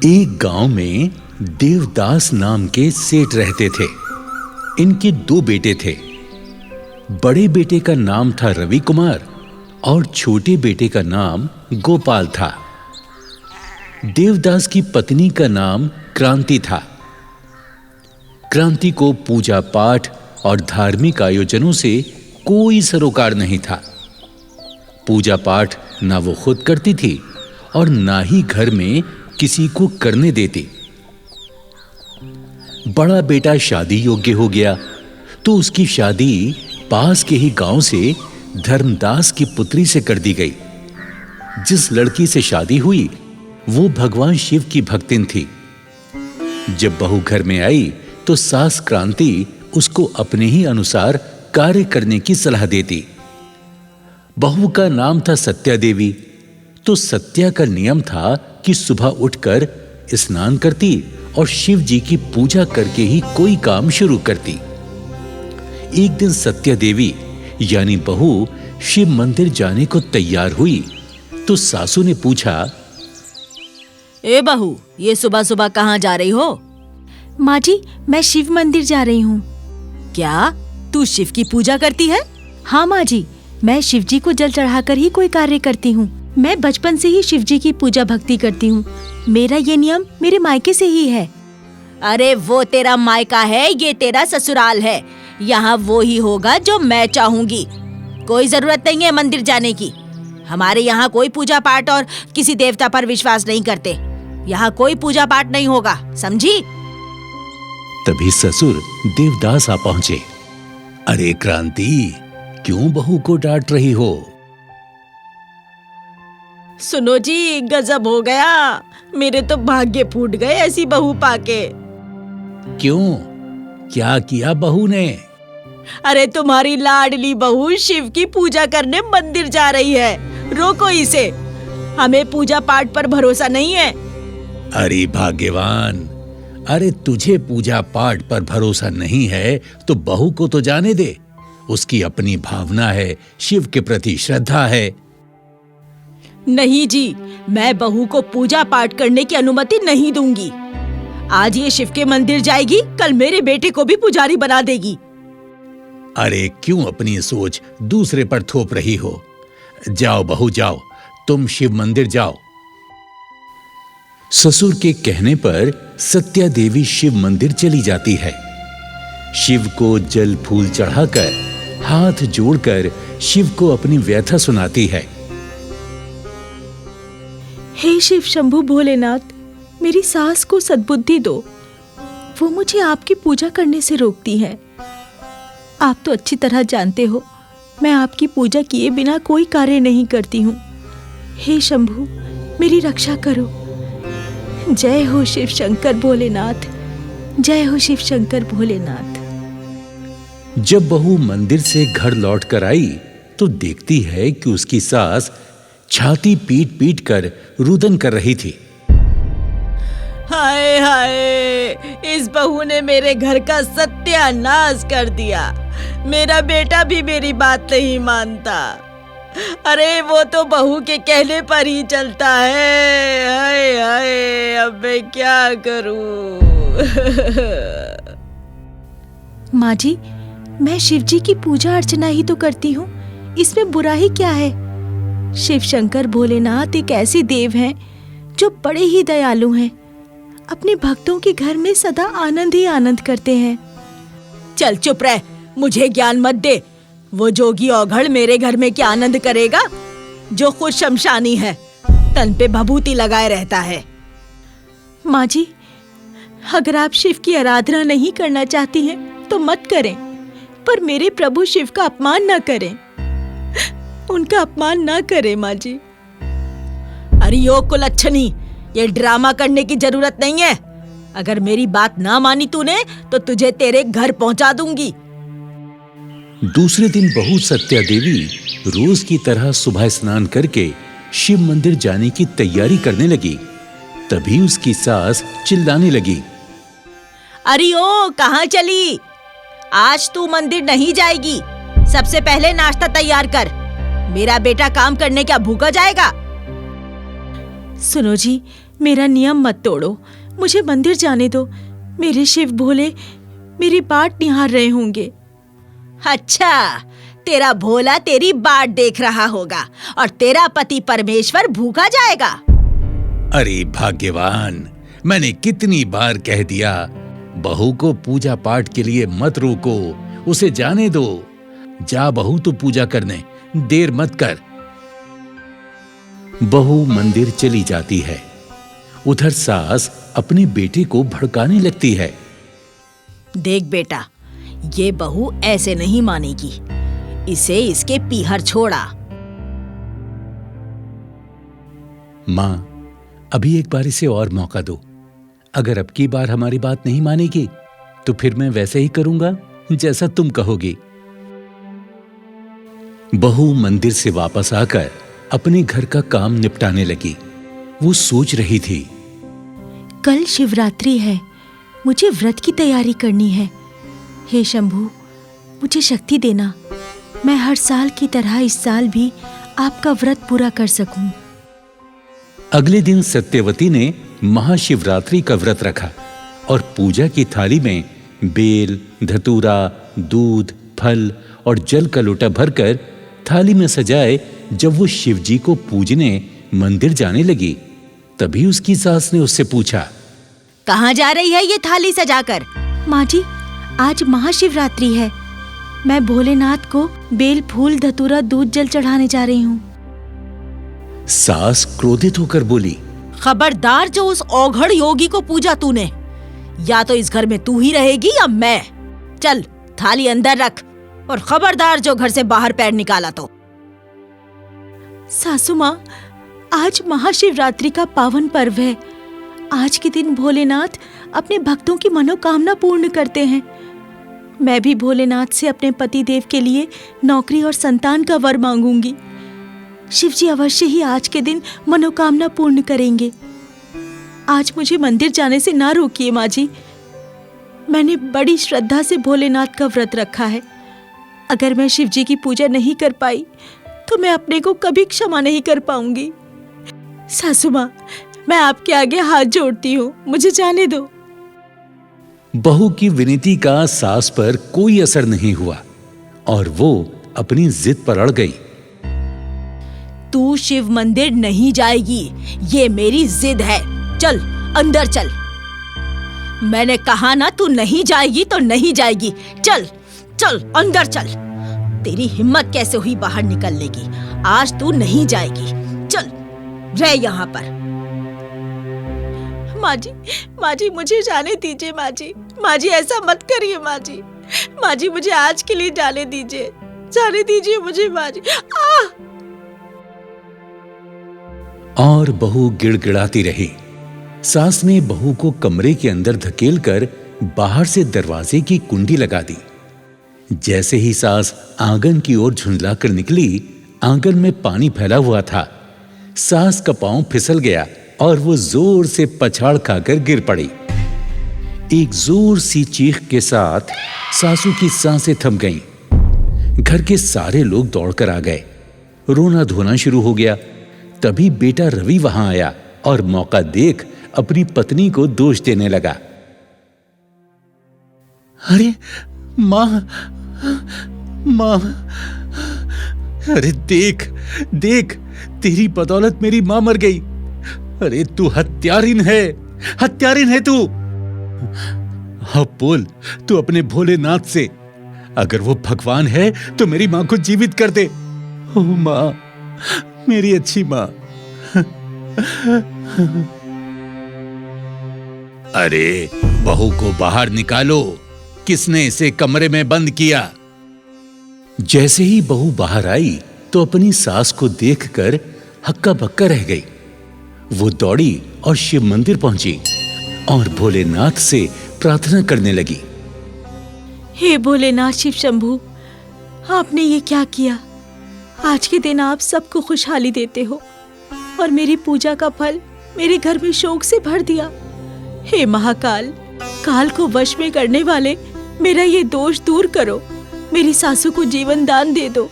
एक गांव में देवदास नाम के सेठ रहते थे। इनके 2 बेटे थे। बड़े बेटे का नाम था रवि कुमार और छोटे बेटे का नाम गोपाल था। देवदास की पत्नी का नाम क्रांति था। क्रांति को पूजा पाठ और धार्मिक आयोजनों से कोई सरोकार नहीं था। पूजा पाठ ना वो खुद करती थी और ना ही घर में किसी को करने देती। बड़ा बेटा शादी योग्य हो गया तो उसकी शादी पास के ही गांव से धर्मदास की पुत्री से कर दी गई। जिस लड़की से शादी हुई वो भगवान शिव की भक्तिन थी। जब बहू घर में आई तो सास क्रांति उसको अपने ही अनुसार कार्य करने की सलाह देती। बहू का नाम था सत्या देवी। तो सत्या का नियम था कि सुबह उठकर स्नान करती और शिव जी की पूजा करके ही कोई काम शुरू करती। एक दिन सत्या देवी यानी बहू शिव मंदिर जाने को तैयार हुई तो सासू ने पूछा, ए बहू, ये सुबह सुबह कहाँ जा रही हो? माँ जी, मैं शिव मंदिर जा रही हूँ। क्या तू शिव की पूजा करती है? हाँ माँ जी, मैं शिव जी को जल चढ़ाकर ही कोई कार्य करती हूँ। मैं बचपन से ही शिव जी की पूजा भक्ति करती हूँ। मेरा ये नियम मेरे मायके से ही है। अरे वो तेरा मायका है, ये तेरा ससुराल है। यहाँ वो ही होगा जो मैं चाहूंगी। कोई जरूरत नहीं है मंदिर जाने की। हमारे यहाँ कोई पूजा पाठ और किसी देवता पर विश्वास नहीं करते। यहाँ कोई पूजा पाठ नहीं होगा, समझी? तभी ससुर देवदास आ पहुंचे। अरे क्रांति, क्यों बहू को डांट रही हो? सुनो जी, गजब हो गया। मेरे तो भाग्य फूट गए ऐसी बहू पाके। क्यों, क्या किया बहू ने? अरे तुम्हारी लाडली बहू शिव की पूजा करने मंदिर जा रही है। रोको इसे, हमें पूजा पाठ पर भरोसा नहीं है। अरे भाग्यवान, अरे तुझे पूजा पाठ पर भरोसा नहीं है तो बहू को तो जाने दे। उसकी अपनी भावना है, शिव के प्रति श्रद्धा है। नहीं जी, मैं बहू को पूजा पाठ करने की अनुमति नहीं दूंगी। आज ये शिव के मंदिर जाएगी, कल मेरे बेटे को भी पुजारी बना देगी। अरे क्यों अपनी सोच दूसरे पर थोप रही हो? जाओ बहू जाओ, तुम शिव मंदिर जाओ। ससुर के कहने पर सत्या देवी शिव मंदिर चली जाती है। शिव को जल फूल चढ़ाकर, हाथ जोड़कर शिव को अपनी व्यथा सुनाती है। हे शिव शंभु भोलेनाथ, मेरी सास को सद्बुद्धि दो। वो मुझे आपकी पूजा करने से रोकती है। आप तो अच्छी तरह जानते हो, मैं आपकी पूजा किए बिना कोई कार्य नहीं करती हूँ। हे शंभु, मेरी रक्षा करो। जय हो शिव शंकर भोलेनाथ, जय हो शिव शंकर भोलेनाथ। जब बहू मंदिर से घर लौट कर आई तो देखती है कि उसकी सास छाती पीट पीट कर रुदन कर रही थी। हाय हाय, इस बहू ने मेरे घर का सत्यानाश कर दिया। मेरा बेटा भी मेरी बात नहीं मानता। अरे वो तो बहू के कहने पर ही चलता है। हाय हाय, अब मैं क्या करूं? माँ जी, मैं शिव जी की पूजा अर्चना ही तो करती हूँ, इसमें बुरा ही क्या है? शिव शंकर भोलेनाथ एक ऐसे देव हैं जो बड़े ही दयालु हैं। अपने भक्तों के घर में सदा आनंद ही आनंद करते हैं। चल चुप रह, मुझे ज्ञान मत दे। वो जोगी औघड़ मेरे घर में क्या आनंद करेगा, जो खुद शमशानी है, तन पे भभूति लगाए रहता है। माँ जी, अगर आप शिव की आराधना नहीं करना चाहती हैं तो मत करें, पर मेरे प्रभु शिव का अपमान न करें। उनका अपमान न करें माँ जी। अरे यो कुलच्छनी, ये ड्रामा करने की जरूरत नहीं है। अगर मेरी बात ना मानी तूने तो तुझे तेरे घर पहुंचा दूंगी। दूसरे दिन बहू सत्या देवी रोज की तरह सुबह स्नान करके शिव मंदिर जाने की तैयारी करने लगी। तभी उसकी सास चिल्लाने लगी, अरे ओ, कहाँ चली? आज तू मंदिर नहीं जाएगी। सबसे पहले नाश्ता तैयार कर। मेरा बेटा काम करने क्या भूखा जाएगा? सुनो जी, मेरा नियम मत तोड़ो, मुझे मंदिर जाने दो। मेरे शिव भोले मेरी बाट निहार रहे होंगे। अच्छा, तेरा भोला तेरी बाट देख रहा होगा और तेरा पति परमेश्वर भूखा जाएगा। अरे भाग्यवान, मैंने कितनी बार कह दिया, बहू को पूजा पाठ के लिए मत रोको, उसे जाने दो। जा बहू तू पूजा करने, देर मत कर। बहू मंदिर चली जाती है। उधर सास अपने बेटे को भड़काने लगती है। देख बेटा, ये बहू ऐसे नहीं मानेगी, इसे इसके पीहर छोड़ा। माँ, अभी एक बार इसे और मौका दो। अगर अब की बार हमारी बात नहीं मानेगी तो फिर मैं वैसे ही करूंगा जैसा तुम कहोगी। बहू मंदिर से वापस आकर अपने घर का काम निपटाने लगी। वो सोच रही थी, कल शिवरात्रि है, मुझे व्रत की तैयारी करनी है। हे शंभू, मुझे शक्ति देना, मैं हर साल की तरह इस साल भी आपका व्रत पूरा कर सकूं। अगले दिन सत्यवती ने महाशिवरात्रि का व्रत रखा और पूजा की थाली में बेल, धतूरा, दूध, फल और जल का लोटा भरकर थाली में सजाए जब वो शिवजी को पूजने मंदिर जाने लगी, तभी उसकी सास ने उससे पूछा, कहाँ जा रही है ये थाली सजाकर? माँ जी, आज महाशिवरात्रि है, मैं भोलेनाथ को बेल, फूल, धतूरा, दूध, जल चढ़ाने जा रही हूँ। सास क्रोधित होकर बोली, खबरदार, जो उस औघड़ योगी को पूजा तूने, या तो इस घर में तू ही रहेगी या मैं। चल, थाली अंदर रख और खबरदार जो घर से बाहर पैर निकाला तो। सासू माँ, आज महाशिवरात्रि का पावन पर्व है। आज के दिन भोलेनाथ अपने भक्तों की मनोकामना पूर्ण करते हैं। मैं भी भोलेनाथ से अपने पति देव के लिए नौकरी और संतान का वर मांगूंगी। शिवजी अवश्य ही आज के दिन मनोकामना पूर्ण करेंगे। आज मुझे मंदिर जाने से ना रोकिए माँ जी। मैंने बड़ी श्रद्धा से भोलेनाथ का व्रत रखा है। अगर मैं शिवजी की पूजा नहीं कर पाई तो मैं अपने को कभी क्षमा नहीं कर पाऊंगी। सासू माँ, मैं आपके आगे हाथ जोड़ती हूँ, मुझे जाने दो। बहू की विनती का सास पर कोई असर नहीं हुआ और वो अपनी जिद पर अड़ गई। तू शिव मंदिर नहीं जाएगी, ये मेरी जिद है। चल अंदर चल। मैंने कहा ना, तू नहीं जाएगी तो नहीं जाएगी। चल चल अंदर चल। तेरी हिम्मत कैसे हुई बाहर निकलने की? आज तू नहीं जाएगी। चल, रह यहाँ पर। माँ जी मुझे जाने दीजिए। माँ जी ऐसा मत करिए। माँ जी मुझे आज के लिए जाने दीजिए मुझे माँ जी। और बहू गिड़गिड़ाती रही। सास ने बहू को कमरे के अंदर धकेलकर बाहर से दरवाजे की कुंडी लगा दी। जैसे ही सास आंगन की ओर झुंझलाकर निकली, आंगन में पानी फैला हुआ था। सास का पांव फिसल गया और वो जोर से पछाड़ खाकर गिर पड़ी। एक जोर सी चीख के साथ सासू की सांसें थम गईं। घर के सारे लोग दौड़कर आ गए। रोना धोना शुरू हो गया। तभी बेटा रवि वहां आया और मौका देख अपनी पत्नी को दोष देने लगा। अरे मां, अरे देख, तेरी बदौलत मेरी मां मर गई। अरे तू हत्यारिन है तू। अब बोल, तू अपने भोलेनाथ से, अगर वो भगवान है तो मेरी मां को जीवित कर दे। ओ मां, मेरी अच्छी मां। अरे बहू को बाहर निकालो, किसने इसे कमरे में बंद किया? जैसे ही बहू बाहर आई तो अपनी सास को देखकर हक्का बक्का रह गई। वो दौड़ी और शिव मंदिर पहुंची और भोलेनाथ से प्रार्थना करने लगी। हे भोलेनाथ शिव शंभू, आपने ये क्या किया? आज के दिन आप सबको खुशहाली देते हो और मेरी पूजा का फल मेरे घर में शोक से भर दिया। हे महाकाल, काल को वश में करने वाले, मेरा ये दोष दूर करो। मेरी सासू को जीवन दान दे दो,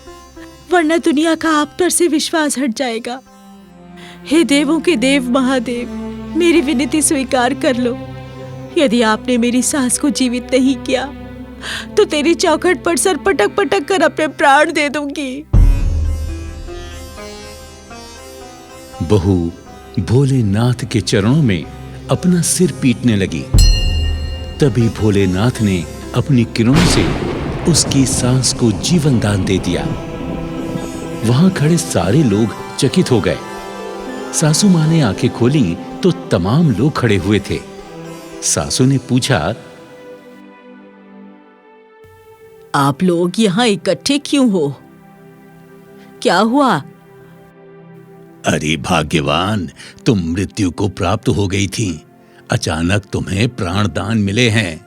वरना दुनिया का आप पर से विश्वास हट जाएगा। हे देवों के देव महादेव, मेरी विनती स्वीकार कर लो। यदि आपने मेरी सास को जीवित नहीं किया तो तेरी चौखट पर सर पटक पटक कर अपने प्राण दे दूंगी। बहू भोलेनाथ के चरणों में अपना सिर पीटने लगी। तभी भोलेनाथ ने अपनी किरणों से उसकी सांस को जीवन दान दे दिया। वहां खड़े सारे लोग चकित हो गए। सासू मां ने आंखें खोली तो तमाम लोग खड़े हुए थे। सासू ने पूछा, आप लोग यहाँ इकट्ठे क्यों हो? क्या हुआ? अरे भाग्यवान, तुम मृत्यु को प्राप्त हो गई थी। अचानक तुम्हें प्राण दान मिले हैं।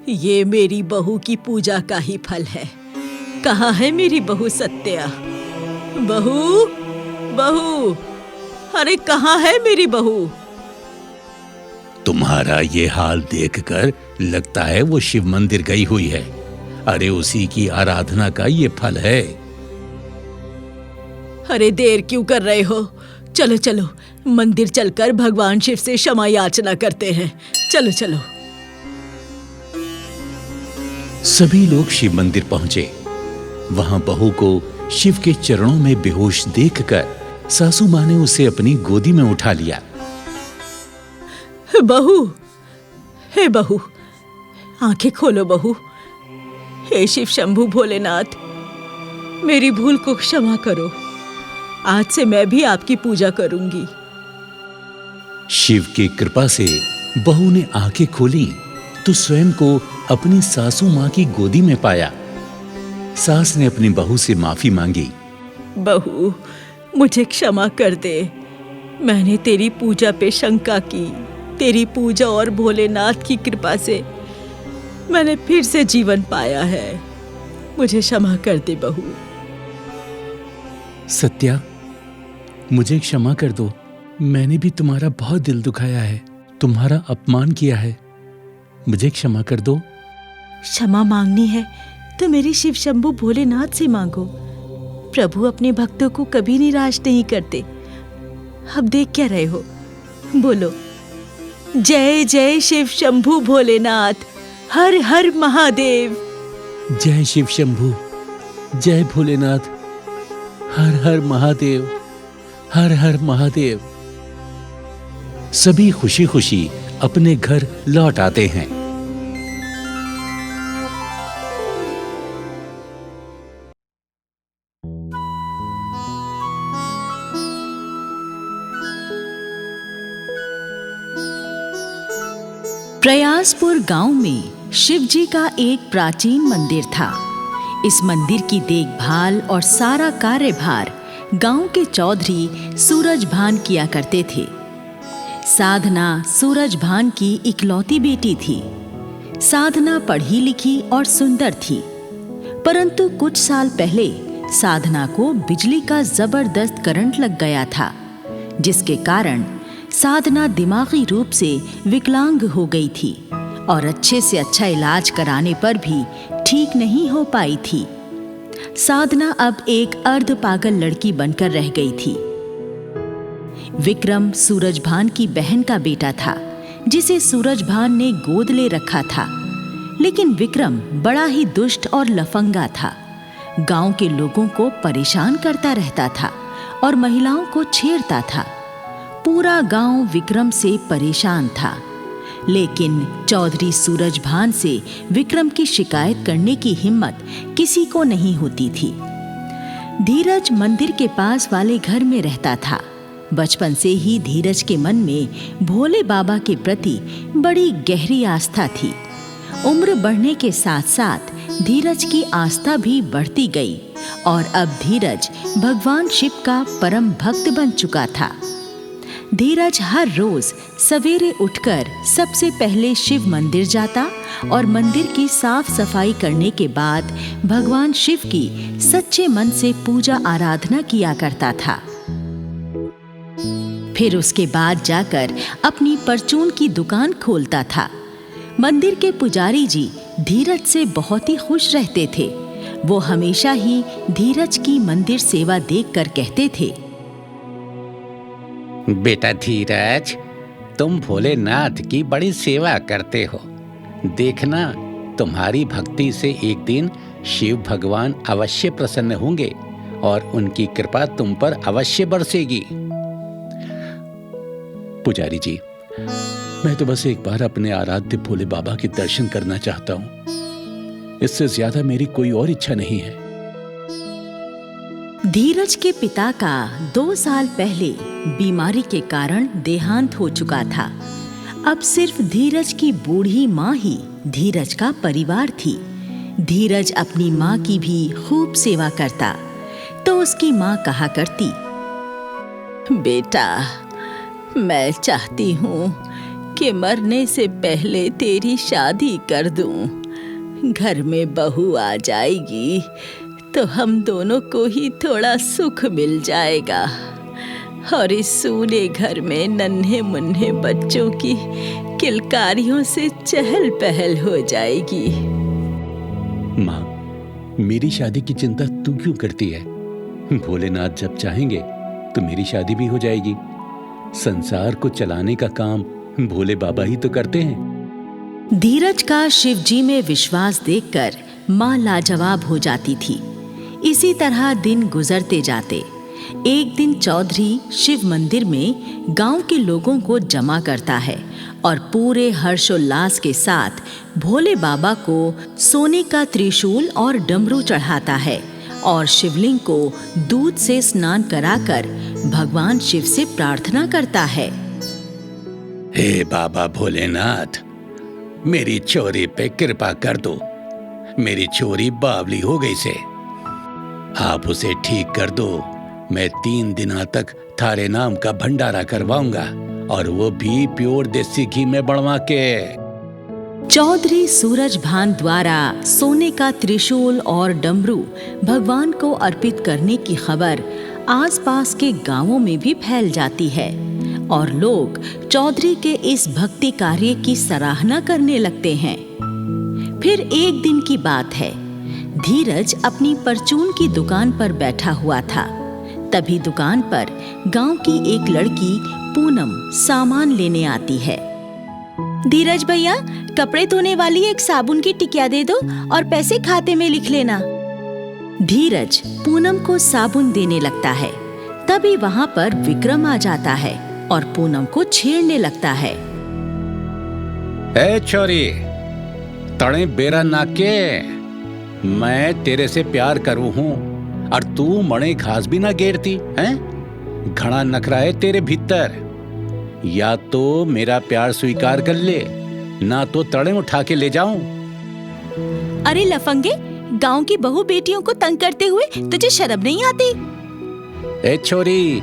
ये मेरी बहू की पूजा का ही फल है। कहाँ है मेरी बहू सत्या? बहू, बहू, अरे कहाँ है मेरी बहू? तुम्हारा ये हाल देखकर लगता है वो शिव मंदिर गई हुई है। अरे उसी की आराधना का ये फल है। अरे देर क्यों कर रहे हो? चलो चलो मंदिर चलकर भगवान शिव से क्षमा याचना करते हैं। चलो चलो। सभी लोग शिव मंदिर पहुंचे। वहां बहू को शिव के चरणों में बेहोश देखकर सासू मां ने उसे अपनी गोदी में उठा लिया। बहू, हे बहू, आंखें खोलो बहू। हे शिव शंभू भोलेनाथ, मेरी भूल को क्षमा करो। आज से मैं भी आपकी पूजा करूंगी। शिव की कृपा से बहू ने आंखें खोली तो स्वयं को अपनी सासू मां की गोदी में पाया। सास ने अपनी बहू से माफी मांगी। बहू, मुझे क्षमा कर दे। मैंने तेरी पूजा पे शंका की। तेरी पूजा और भोलेनाथ की कृपा से मैंने फिर से जीवन पाया है। मुझे क्षमा कर दे बहू। सत्या, मुझे क्षमा कर दो। मैंने भी तुम्हारा बहुत दिल दुखाया है, तुम्हारा अपमान किया है। मुझे क्षमा कर दो। क्षमा मांगनी है तो मेरे शिव शंभू भोलेनाथ से मांगो। प्रभु अपने भक्तों को कभी निराश नहीं करते। अब देख क्या रहे हो? बोलो, जय जय शिव शंभू भोलेनाथ, हर हर महादेव। जय शिव शंभू, जय भोलेनाथ, हर हर महादेव, हर हर महादेव। सभी खुशी खुशी अपने घर लौट आते हैं। प्रयासपुर गांव में शिवजी का एक प्राचीन मंदिर था। इस मंदिर की देखभाल और सारा कार्यभार गांव के चौधरी सूरजभान किया करते थे। साधना सूरजभान की इकलौती बेटी थी। साधना पढ़ी लिखी और सुंदर थी, परंतु कुछ साल पहले साधना को बिजली का जबरदस्त करंट लग गया था, जिसके कारण साधना दिमागी रूप से विकलांग हो गई थी और अच्छे से अच्छा इलाज कराने पर भी ठीक नहीं हो पाई थी। साधना अब एक अर्ध पागल लड़की बनकर रह गई थी। विक्रम सूरजभान की बहन का बेटा था, जिसे सूरजभान ने गोद ले रखा था। लेकिन विक्रम बड़ा ही दुष्ट और लफंगा था। गांव के लोगों को परेशान करता रहता था और महिलाओं को छेड़ता था। पूरा गांव विक्रम से परेशान था, लेकिन चौधरी सूरजभान से विक्रम की शिकायत करने की हिम्मत किसी को नहीं होती थी। धीरज मंदिर के पास वाले घर में रहता था। बचपन से ही धीरज के मन में भोले बाबा के प्रति बड़ी गहरी आस्था थी। उम्र बढ़ने के साथ साथ धीरज की आस्था भी बढ़ती गई और अब धीरज भगवान शिव का परम भक्त बन चुका था। धीरज हर रोज सवेरे उठकर सबसे पहले शिव मंदिर जाता और मंदिर की साफ सफाई करने के बाद भगवान शिव की सच्चे मन से पूजा आराधना किया करता था। फिर उसके बाद जाकर अपनी परचून की दुकान खोलता था। मंदिर के पुजारी जी धीरज से बहुत ही खुश रहते थे। वो हमेशा ही धीरज की मंदिर सेवा देखकर कहते थे, बेटा धीरज, तुम भोलेनाथ की बड़ी सेवा करते हो। देखना, तुम्हारी भक्ति से एक दिन शिव भगवान अवश्य प्रसन्न होंगे और उनकी कृपा तुम पर अवश्य बरसेगी। पुजारी जी, मैं तो बस एक बार अपने आराध्य भोले बाबा के दर्शन करना चाहता हूं। इससे ज्यादा मेरी कोई और इच्छा नहीं है। धीरज के पिता का 2 साल पहले बीमारी के कारण देहांत हो चुका था। अब सिर्फ धीरज की बूढ़ी माँ ही धीरज का परिवार थी। धीरज अपनी माँ की भी खूब सेवा करता, तो उसकी माँ कहा करती, बेटा, मैं चाहती हूँ कि मरने से पहले तेरी शादी कर दूँ। घर में बहू आ जाएगी तो हम दोनों को ही थोड़ा सुख मिल जाएगा और इस सूने घर में नन्हे मुन्ने बच्चों की किलकारियों से चहल पहल हो जाएगी। माँ, मेरी शादी की चिंता तू क्यों करती है? भोलेनाथ जब चाहेंगे तो मेरी शादी भी हो जाएगी। संसार को चलाने का काम भोले बाबा ही तो करते हैं। धीरज का शिव जी में विश्वास देखकर माँ लाजवाब हो जाती थी। इसी तरह दिन गुजरते जाते। एक दिन चौधरी शिव मंदिर में गांव के लोगों को जमा करता है और पूरे हर्षोल्लास के साथ भोले बाबा को सोने का त्रिशूल और डमरू चढ़ाता है और शिवलिंग को दूध से स्नान कराकर भगवान शिव से प्रार्थना करता है। हे बाबा भोलेनाथ, मेरी छोरी पे कृपा कर दो। मेरी छोरी बावली हो गई से, आप उसे ठीक कर दो। मैं 3 दिनों तक थारे नाम का भंडारा करवाऊंगा और वो भी प्योर देसी घी में बनवा के। चौधरी सूरजभान द्वारा सोने का त्रिशूल और डमरू भगवान को अर्पित करने की खबर आसपास के गांवों में भी फैल जाती है और लोग चौधरी के इस भक्ति कार्य की सराहना करने लगते हैं। फिर एक दिन की बात है, धीरज अपनी परचून की दुकान पर बैठा हुआ था। तभी दुकान पर गांव की एक लड़की पूनम सामान लेने आती है। धीरज भैया, कपड़े धोने वाली एक साबुन की टिकिया दे दो और पैसे खाते में लिख लेना। धीरज पूनम को साबुन देने लगता है। तभी वहां पर विक्रम आ जाता है और पूनम को छेड़ने लगता है। ए छोरी, तड़े बेरा नाके, मैं तेरे से प्यार करूं हूं और तू मणे घास भी ना घेरती हैं? घना नखरा है तेरे भीतर। या तो मेरा प्यार स्वीकार कर ले, ना तो तड़े उठा के ले जाऊं। अरे लफंगे, गांव की बहू बेटियों को तंग करते हुए तुझे शर्म नहीं आती? ए छोरी,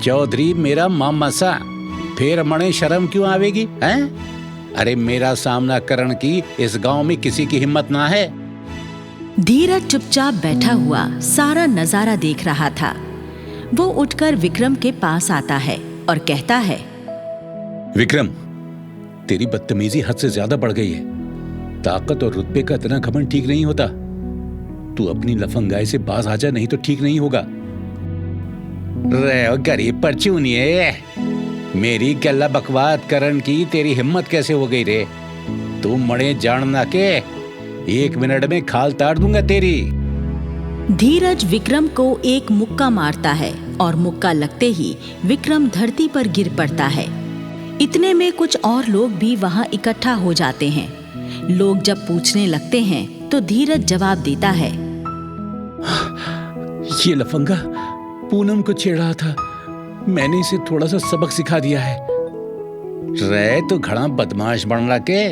चौधरी मेरा मामा सा, फिर मणे शर्म क्यों आवेगी हैं? अरे मेरा सामना करने की इस गांव में किसी की हिम्मत ना है। धीरज चुपचाप बैठा हुआ सारा नजारा देख रहा था। वो उठकर विक्रम के पास आता है और कहता है, विक्रम, तेरी बदतमीजी हद से ज्यादा बढ़ गई है। ताकत और रुतबे का इतना घमंड ठीक नहीं होता। तू अपनी लफंगाई से बाज आ जा, नहीं तो ठीक नहीं होगा। रे गरीब परचूनिए, मेरी गल्ला बकवाद करन की तेरी हिम्मत कैसे हो गई रे? तू मणे जानना के 1 मिनट में खाल तार दूंगा तेरी। धीरज विक्रम को एक मुक्का मारता है और मुक्का लगते ही विक्रम धरती पर गिर पड़ता है। इतने में कुछ और लोग भी वहां इकट्ठा हो जाते हैं। लोग जब पूछने लगते हैं तो धीरज जवाब देता है, ये लफंगा पूनम को छेड़ रहा था। मैंने इसे थोड़ा सा सबक सिखा दिया है। रे तू घड़ा बदमाश बन रहा के,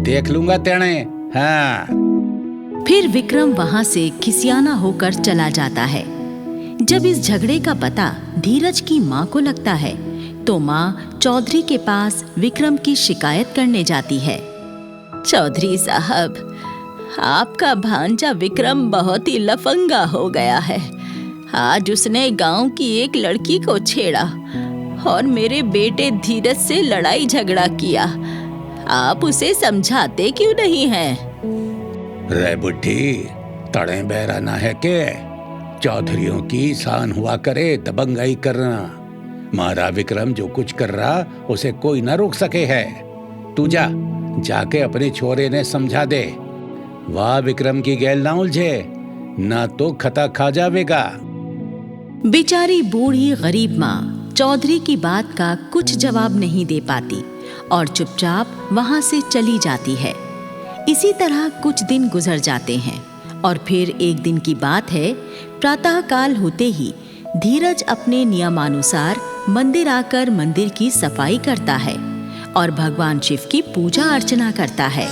देख लूंगा तेने। हाँ। फिर विक्रम वहां से खिसियाना होकर चला जाता है। जब इस झगड़े का पता धीरज की माँ को लगता है तो माँ चौधरी के पास विक्रम की शिकायत करने जाती है। चौधरी साहब, आपका भांजा विक्रम बहुत ही लफंगा हो गया है। आज उसने गांव की एक लड़की को छेड़ा और मेरे बेटे धीरज से लड़ाई झगड़ा किया। आप उसे समझाते क्यों नहीं हैं? रे बुढ़ी, तड़े बहरा ना है के? चौधरियों की शान हुआ करे दबंगाई करना। मारा विक्रम जो कुछ कर रहा उसे कोई ना रोक सके है। तू जाके अपने छोरे ने समझा दे। वाह विक्रम की गैल ना उलझे, ना तो खता खा जावेगा। बेचारी बूढ़ी गरीब माँ चौधरी की बात का कुछ जवाब नहीं दे पाती और चुपचाप वहां से चली जाती है। इसी तरह कुछ दिन गुजर जाते हैं और फिर एक दिन की बात है, प्रातःकाल होते ही धीरज अपने नियमानुसार मंदिर आकर मंदिर की सफाई करता है और भगवान शिव की पूजा अर्चना करता है।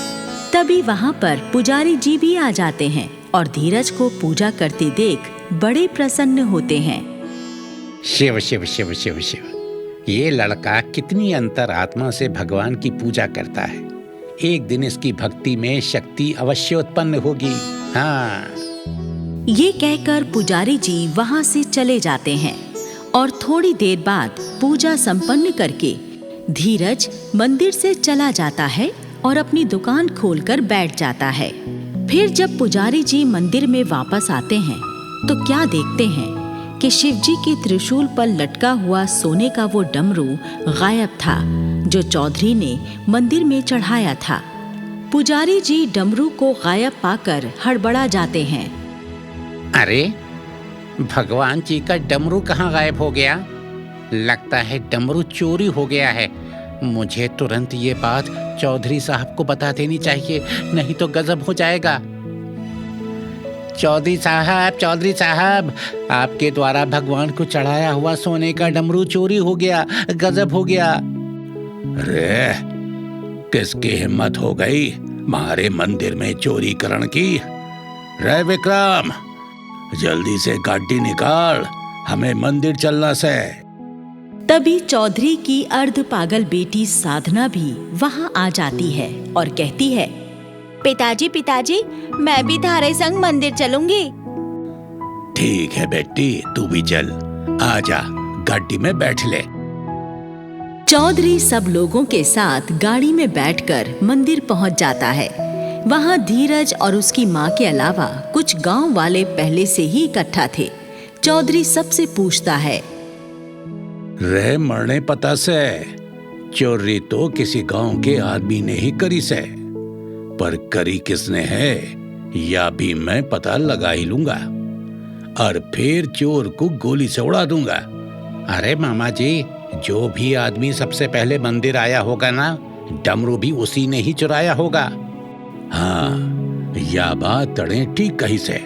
तभी वहां पर पुजारी जी भी आ जाते हैं और धीरज को पूजा करते देख बड़े प्रसन्न होते हैं। शिव शिव शिव शिव शिव, ये लड़का कितनी अंतरात्मा से भगवान की पूजा करता है। एक दिन इसकी भक्ति में शक्ति अवश्य उत्पन्न होगी। हाँ। ये कहकर पुजारी जी वहां से चले जाते हैं और थोड़ी देर बाद पूजा संपन्न करके धीरज मंदिर से चला जाता है और अपनी दुकान खोलकर बैठ जाता है। फिर जब पुजारी जी मंदिर में वापस आते हैं तो क्या देखते हैं कि शिवजी के त्रिशूल पर लटका हुआ सोने का वो डमरू गायब था जो चौधरी ने मंदिर में चढ़ाया था। पुजारी जी डमरू को गायब पाकर हड़बड़ा जाते हैं। अरे भगवान जी का डमरू कहाँ गायब हो गया? लगता है डमरू चोरी हो गया है। मुझे तुरंत ये बात चौधरी साहब को बता देनी चाहिए, नहीं तो गजब हो जाएगा। चौधरी साहब, आपके द्वारा भगवान को चढ़ाया हुआ सोने का डमरू चोरी हो गया, गजब हो गया। अरे किसकी हिम्मत हो गई हमारे मंदिर में चोरी करने की? रे विक्रम, जल्दी से गाड़ी निकाल, हमें मंदिर चलना से। तभी चौधरी की अर्ध पागल बेटी साधना भी वहां आ जाती है और कहती है, पिताजी, मैं भी थारे संग मंदिर चलूंगी। ठीक है बेटी, तू भी चल, आजा गाड़ी में बैठ ले। चौधरी सब लोगों के साथ गाड़ी में बैठकर मंदिर पहुंच जाता है। वहां धीरज और उसकी माँ के अलावा कुछ गांव वाले पहले से ही इकट्ठा थे। चौधरी सबसे पूछता है, रे मरने पता से चोरी तो किसी गांव के आदमी ने ही करी से, पर करी किसने है या भी मैं पता लगा ही लूंगा और फिर चोर को गोली से उड़ा दूंगा। अरे मामा जी, जो भी आदमी सबसे पहले मंदिर आया होगा ना, डमरू भी उसी ने ही चुराया होगा। हाँ, या बात तड़े ठीक कही से।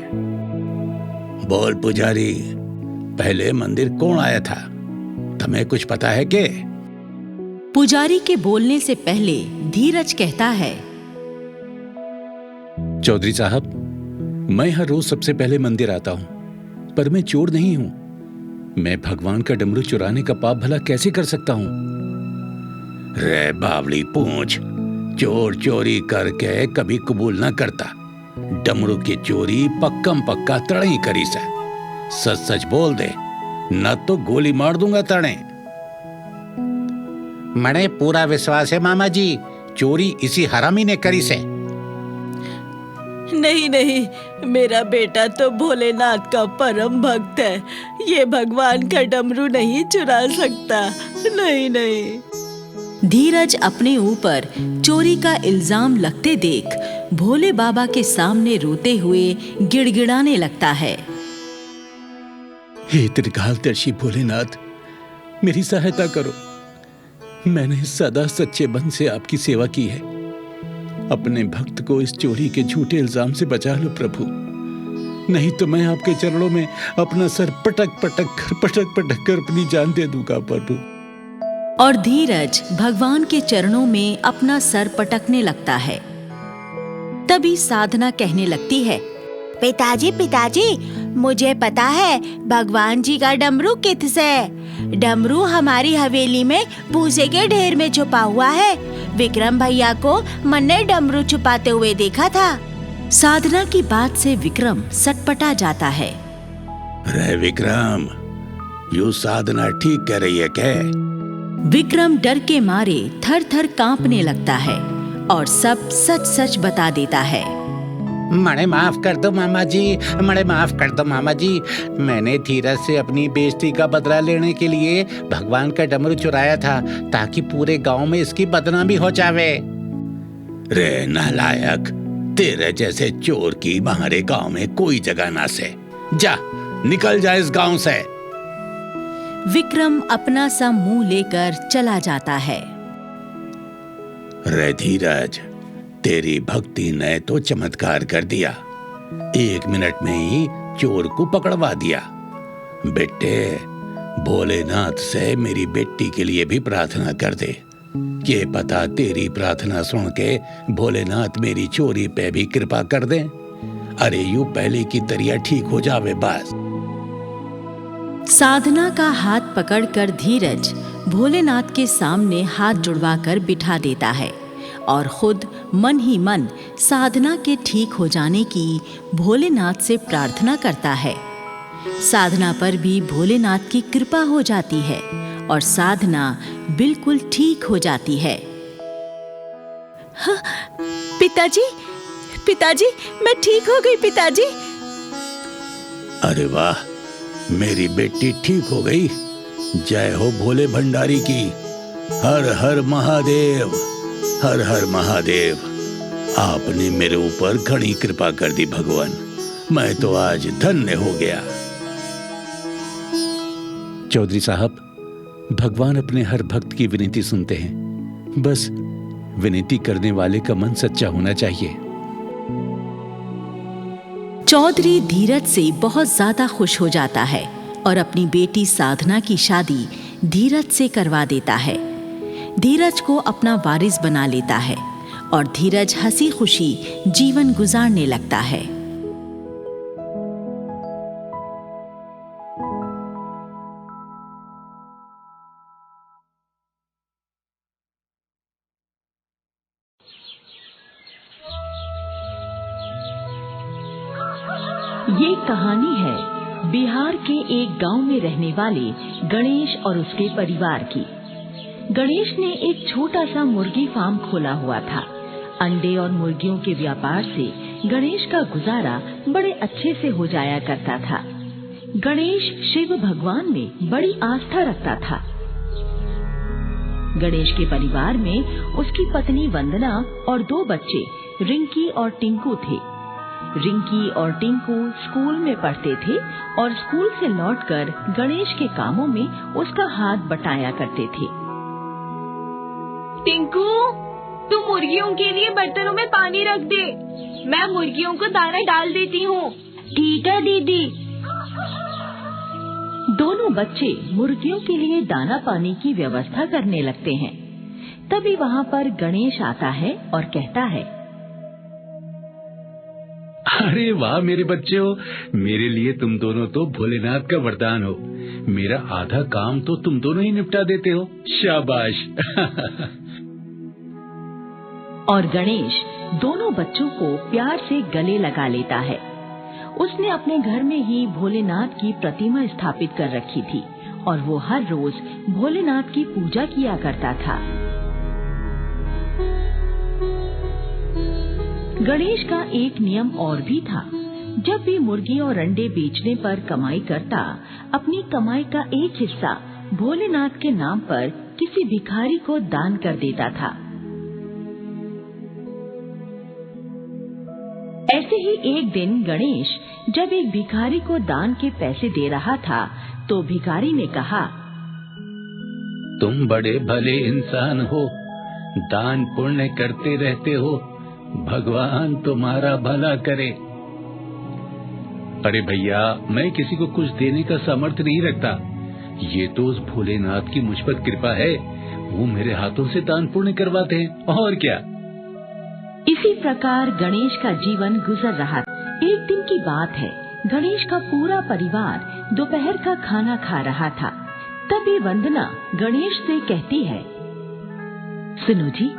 बोल पुजारी, पहले मंदिर कौन आया था? तुम्हें कुछ पता है के? पुजारी के बोलने से पहले धीरज कहता है, चौधरी साहब, मैं हर रोज सबसे पहले मंदिर आता हूं, पर मैं चोर नहीं हूं। मैं भगवान का डमरू चुराने का पाप भला कैसे कर सकता हूं? रे बावली पूंछ, चोर चोरी करके कभी कबूल न करता। डमरू की चोरी पक्कम पक्का तड़े करी से। सच सच बोल दे, न तो गोली मार दूंगा तड़े। मने पूरा विश्वास है मामा जी, चोरी इसी हरामी ने करी से। नहीं, मेरा बेटा तो भोलेनाथ का परम भक्त है। ये भगवान का डमरू नहीं चुरा सकता। नहीं। धीरज अपने ऊपर चोरी का इल्जाम लगते देख भोले बाबा के सामने रोते हुए गिड़गिड़ाने लगता है। हे त्रिकालदर्शी भोलेनाथ, मेरी सहायता करो। मैंने सदा सच्चे मन से आपकी सेवा की है। अपने भक्त को इस चोरी के झूठे इल्जाम से बचा लो प्रभु, नहीं तो मैं आपके चरणों में अपना सर पटक पटक कर अपनी जान दे दूंगा प्रभु। और धीरज भगवान के चरणों में अपना सर पटकने लगता है। तभी साधना कहने लगती है, पिताजी, मुझे पता है भगवान जी का डमरू किससे। डमरू हमारी हवेली में भूसे के ढेर में छुपा हुआ है। विक्रम भैया को मैंने डमरू छुपाते हुए देखा था। साधना की बात से विक्रम सटपटा जाता है। रे विक्रम, यू साधना ठीक कह रही है क्या? विक्रम डर के मारे थर थर कांपने लगता है और सब सच सच बता देता है। मड़े माफ कर दो मामा जी, मड़े माफ कर दो मामा जी। मैंने धीरज से अपनी बेइज्जती का बदला लेने के लिए भगवान का डमरू चुराया था ताकि पूरे गांव में इसकी बदनामी हो जावे। रे नालायक, तेरे जैसे चोर की हमारे गांव में कोई जगह ना से। जा, निकल जा इस गांव से। विक्रम अपना सा मुंह लेकर चला जाता है। रे धीरज, तेरी भक्ति ने तो चमत्कार कर दिया। 1 मिनट में ही चोर को पकड़वा दिया। बेटे, भोलेनाथ से मेरी बेटी के लिए भी प्रार्थना कर दे। ये पता तेरी प्रार्थना सुन के भोलेनाथ मेरी चोरी पे भी कृपा कर दे। अरे यूं पहले की तरह ठीक हो जावे बस। साधना का हाथ पकड़कर धीरज भोलेनाथ के सामने हाथ जुड़वाकर बिठा देता है और खुद मन ही मन साधना के ठीक हो जाने की भोलेनाथ से प्रार्थना करता है। साधना पर भी भोलेनाथ की कृपा हो जाती है और साधना बिल्कुल ठीक हो जाती है। हाँ, पिताजी, पिताजी, मैं ठीक हो गई पिताजी। अरे वाह, मेरी बेटी ठीक हो गई। जय हो भोले भंडारी की। हर हर महादेव, हर हर महादेव। आपने मेरे ऊपर घनी कृपा कर दी भगवान। मैं तो आज धन्य हो गया। चौधरी साहब, भगवान अपने हर भक्त की विनती सुनते हैं। बस विनती करने वाले का मन सच्चा होना चाहिए। चौधरी धीरज से बहुत ज्यादा खुश हो जाता है और अपनी बेटी साधना की शादी धीरज से करवा देता है। धीरज को अपना वारिस बना लेता है और धीरज हंसी खुशी जीवन गुजारने लगता है। ये कहानी है बिहार के एक गांव में रहने वाले गणेश और उसके परिवार की। गणेश ने एक छोटा सा मुर्गी फार्म खोला हुआ था। अंडे और मुर्गियों के व्यापार से गणेश का गुजारा बड़े अच्छे से हो जाया करता था। गणेश शिव भगवान में बड़ी आस्था रखता था। गणेश के परिवार में उसकी पत्नी वंदना और 2 बच्चे रिंकी और टिंकू थे। रिंकी और टिंकू स्कूल में पढ़ते थे और स्कूल से लौटकर गणेश के कामों में उसका हाथ बटाया करते थे। टिंकू, तू मुर्गियों के लिए बर्तनों में पानी रख दे, मैं मुर्गियों को दाना डाल देती हूँ। ठीक है दीदी। दोनों बच्चे मुर्गियों के लिए दाना पानी की व्यवस्था करने लगते हैं। तभी वहाँ पर गणेश आता है और कहता है, अरे वाह मेरे बच्चों, मेरे लिए तुम दोनों तो भोलेनाथ का वरदान हो। मेरा आधा काम तो तुम दोनों ही निपटा देते हो। शाबाश। और गणेश दोनों बच्चों को प्यार से गले लगा लेता है। उसने अपने घर में ही भोलेनाथ की प्रतिमा स्थापित कर रखी थी और वो हर रोज भोलेनाथ की पूजा किया करता था। गणेश का एक नियम और भी था। जब भी मुर्गी और अंडे बेचने पर कमाई करता, अपनी कमाई का एक हिस्सा भोलेनाथ के नाम पर किसी भिखारी को दान कर देता था। ऐसे ही एक दिन गणेश जब एक भिखारी को दान के पैसे दे रहा था तो भिखारी ने कहा, तुम बड़े भले इंसान हो, दान पुण्य करते रहते हो, भगवान तुम्हारा भला करे। अरे भैया, मैं किसी को कुछ देने का सामर्थ्य नहीं रखता। ये तो उस भोलेनाथ की मुझ पर कृपा है, वो मेरे हाथों से दान पुण्य करवाते हैं, और क्या। इसी प्रकार गणेश का जीवन गुजर रहा। एक दिन की बात है, गणेश का पूरा परिवार दोपहर का खाना खा रहा था। तभी वंदना गणेश से कहती है, सुनो जी,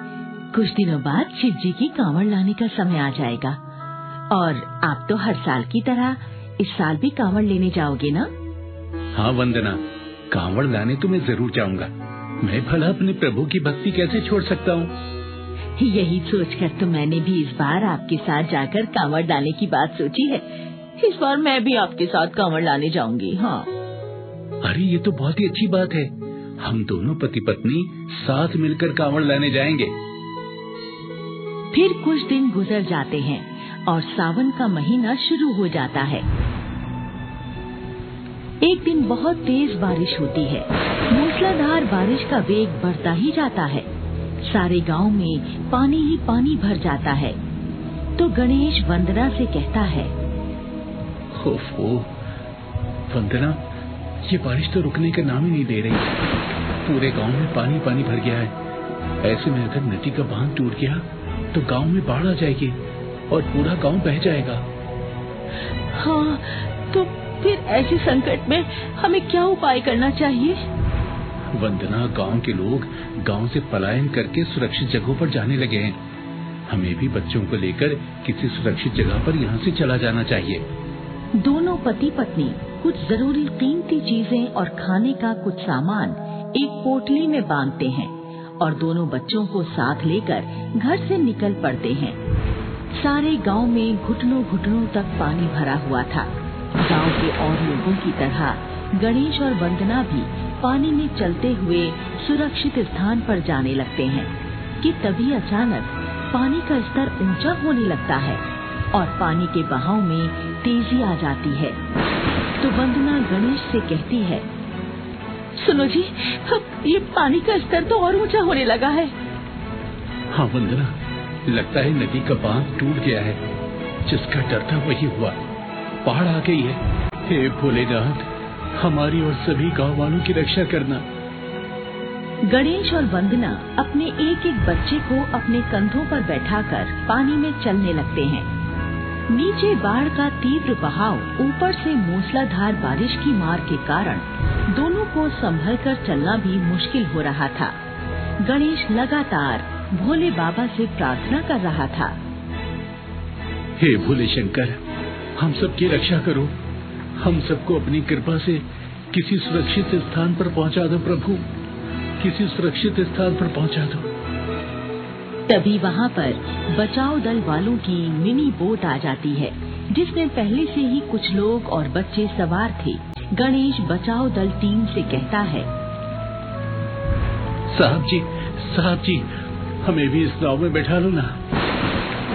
कुछ दिनों बाद शिव जी की कांवड़ लाने का समय आ जाएगा और आप तो हर साल की तरह इस साल भी कांवड़ लेने जाओगे ना? हाँ वंदना, कांवड़ लाने तो मैं जरूर जाऊंगा। मैं भला अपने प्रभु की भक्ति कैसे छोड़ सकता हूँ। यही सोचकर तो मैंने भी इस बार आपके साथ जाकर कांवड़ लाने की बात सोची है। इस बार मैं भी आपके साथ कांवड़ लाने जाऊंगी। हाँ। अरे ये तो बहुत ही अच्छी बात है। हम दोनों पति पत्नी साथ मिलकर कांवड़ लाने जाएंगे। फिर कुछ दिन गुजर जाते हैं और सावन का महीना शुरू हो जाता है। एक दिन बहुत तेज बारिश होती है। मूसलाधार बारिश का वेग बढ़ता ही जाता है। सारे गांव में पानी ही पानी भर जाता है। तो गणेश वंदना से कहता है, ओफो, वंदना, ये बारिश तो रुकने का नाम ही नहीं दे रही। पूरे गांव में पानी पानी भर गया है। ऐसे में अगर नदी का बांध टूट गया तो गांव में बाढ़ आ जाएगी और पूरा गांव बह जाएगा। हाँ, तो फिर ऐसे संकट में हमें क्या उपाय करना चाहिए? वंदना, गांव के लोग गांव से पलायन करके सुरक्षित जगहों पर जाने लगे हैं। हमें भी बच्चों को लेकर किसी सुरक्षित जगह पर यहाँ से चला जाना चाहिए। दोनों पति पत्नी कुछ जरूरी कीमती चीजें और खाने का कुछ सामान एक पोटली में बांधते हैं और दोनों बच्चों को साथ लेकर घर से निकल पड़ते हैं। सारे गांव में घुटनों घुटनों तक पानी भरा हुआ था। गांव के और लोगों की तरह गणेश और वंदना भी पानी में चलते हुए सुरक्षित स्थान पर जाने लगते हैं कि तभी अचानक पानी का स्तर ऊंचा होने लगता है और पानी के बहाव में तेजी आ जाती है। तो वंदना गणेश से कहती है, सुनो जी, ये पानी का स्तर तो और ऊंचा होने लगा है। हाँ वंदना, लगता है नदी का बांध टूट गया है। जिसका डर था वही हुआ, बाढ़ आ गई है। हे भोलेनाथ, हमारी और सभी गांव वालों की रक्षा करना। गणेश और वंदना अपने एक एक बच्चे को अपने कंधों पर बैठाकर पानी में चलने लगते हैं। नीचे बाढ़ का तीव्र बहाव, ऊपर से मूसलाधार बारिश की मार के कारण दोनों को संभल कर चलना भी मुश्किल हो रहा था। गणेश लगातार भोले बाबा से प्रार्थना कर रहा था, हे भोले शंकर, हम सबकी रक्षा करो। हम सबको अपनी कृपा से किसी सुरक्षित स्थान पर पहुंचा दो प्रभु, किसी सुरक्षित स्थान पर पहुंचा दो। तभी वहाँ पर बचाव दल वालों की मिनी बोट आ जाती है, जिसमें पहले से ही कुछ लोग और बच्चे सवार थे। गणेश बचाव दल टीम से कहता है, साहब जी, हमें भी इस नाव में बैठा लो ना।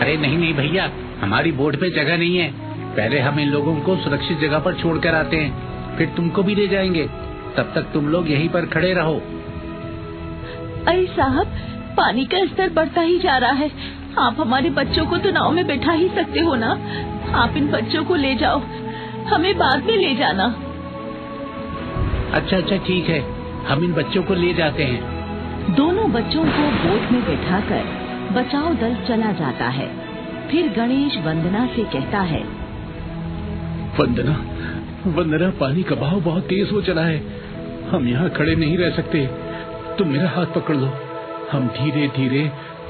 अरे नहीं भैया, हमारी बोट पे जगह नहीं है। पहले हम इन लोगों को सुरक्षित जगह पर छोड़ कर आते हैं, फिर तुमको भी ले जाएंगे। तब तक तुम लोग यहीं पर खड़े रहो। अरे साहब, पानी का स्तर बढ़ता ही जा रहा है। आप हमारे बच्चों को तो नाव में बैठा ही सकते हो ना। आप इन बच्चों को ले जाओ, हमें बाद में ले जाना। अच्छा ठीक है, हम इन बच्चों को ले जाते हैं। दोनों बच्चों को बोट में बैठाकर बचाव दल चला जाता है। फिर गणेश वंदना से कहता है, वंदना, पानी का बहाव बहुत तेज हो चला है। हम यहाँ खड़े नहीं रह सकते। तुम मेरा हाथ पकड़ लो, हम धीरे धीरे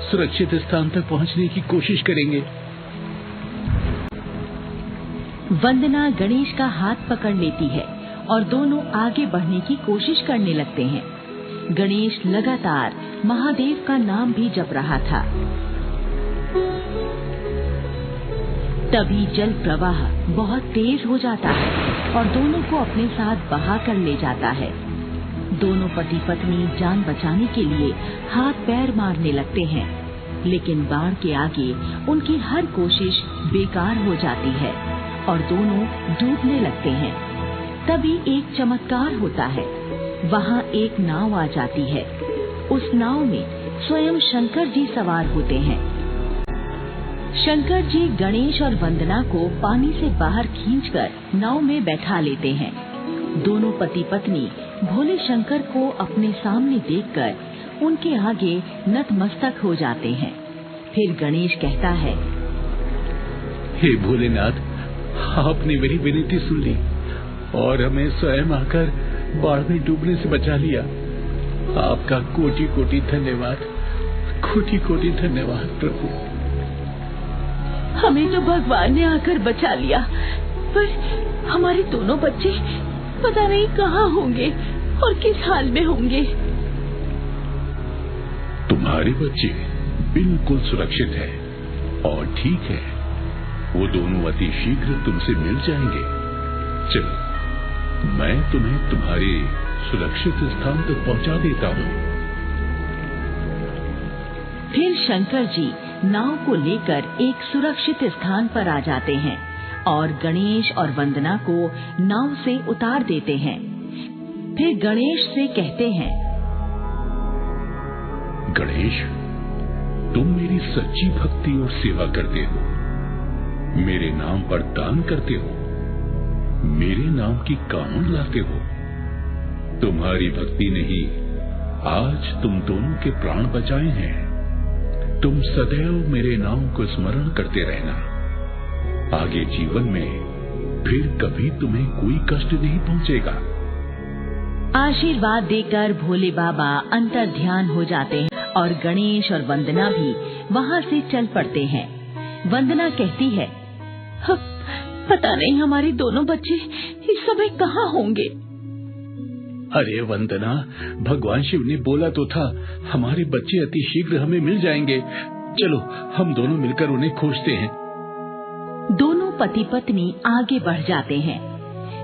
सुरक्षित स्थान तक पहुँचने की कोशिश करेंगे। वंदना गणेश का हाथ पकड़ लेती है और दोनों आगे बढ़ने की कोशिश करने लगते हैं। गणेश लगातार महादेव का नाम भी जप रहा था। तभी जल प्रवाह बहुत तेज हो जाता है और दोनों को अपने साथ बहा कर ले जाता है। दोनों पति पत्नी जान बचाने के लिए हाथ पैर मारने लगते हैं, लेकिन बाढ़ के आगे उनकी हर कोशिश बेकार हो जाती है और दोनों डूबने लगते हैं। तभी एक चमत्कार होता है। वहाँ एक नाव आ जाती है। उस नाव में स्वयं शंकर जी सवार होते हैं। शंकर जी गणेश और वंदना को पानी से बाहर खींचकर नाव में बैठा लेते हैं। दोनों पति पत्नी भोले शंकर को अपने सामने देखकर उनके आगे नतमस्तक हो जाते हैं। फिर गणेश कहता है, हे भोलेनाथ, आपने मेरी विनती सुन ली और हमें स्वयं आकर बाढ़ में डूबने से बचा लिया। आपका कोटि कोटि धन्यवाद, कोटि कोटि धन्यवाद प्रभु। हमें तो भगवान ने आकर बचा लिया, पर हमारे दोनों बच्चे पता नहीं कहाँ होंगे और किस हाल में होंगे। तुम्हारे बच्चे? बिल्कुल सुरक्षित है और ठीक है, वो दोनों अति शीघ्र तुमसे मिल जाएंगे। चलो, मैं तुम्हें तुम्हारे सुरक्षित स्थान तक पहुंचा देता हूँ। फिर शंकर जी नाव को लेकर एक सुरक्षित स्थान पर आ जाते हैं और गणेश और वंदना को नाव से उतार देते हैं। फिर गणेश से कहते हैं, गणेश, तुम मेरी सच्ची भक्ति और सेवा करते हो, मेरे नाम पर दान करते हो, मेरे नाम की कामना लाते हो। तुम्हारी भक्ति ने ही आज तुम दोनों के प्राण बचाए हैं। तुम सदैव मेरे नाम को स्मरण करते रहना। आगे जीवन में फिर कभी तुम्हें कोई कष्ट नहीं पहुंचेगा। आशीर्वाद देकर भोले बाबा अंतर ध्यान हो जाते हैं और गणेश और वंदना भी वहाँ से चल पड़ते हैं। वंदना कहती है, पता नहीं हमारे दोनों बच्चे इस समय कहाँ होंगे। अरे वंदना, भगवान शिव ने बोला तो था हमारे बच्चे अति शीघ्र हमें मिल जाएंगे। चलो हम दोनों मिलकर उन्हें खोजते हैं। दोनों पति पत्नी आगे बढ़ जाते हैं।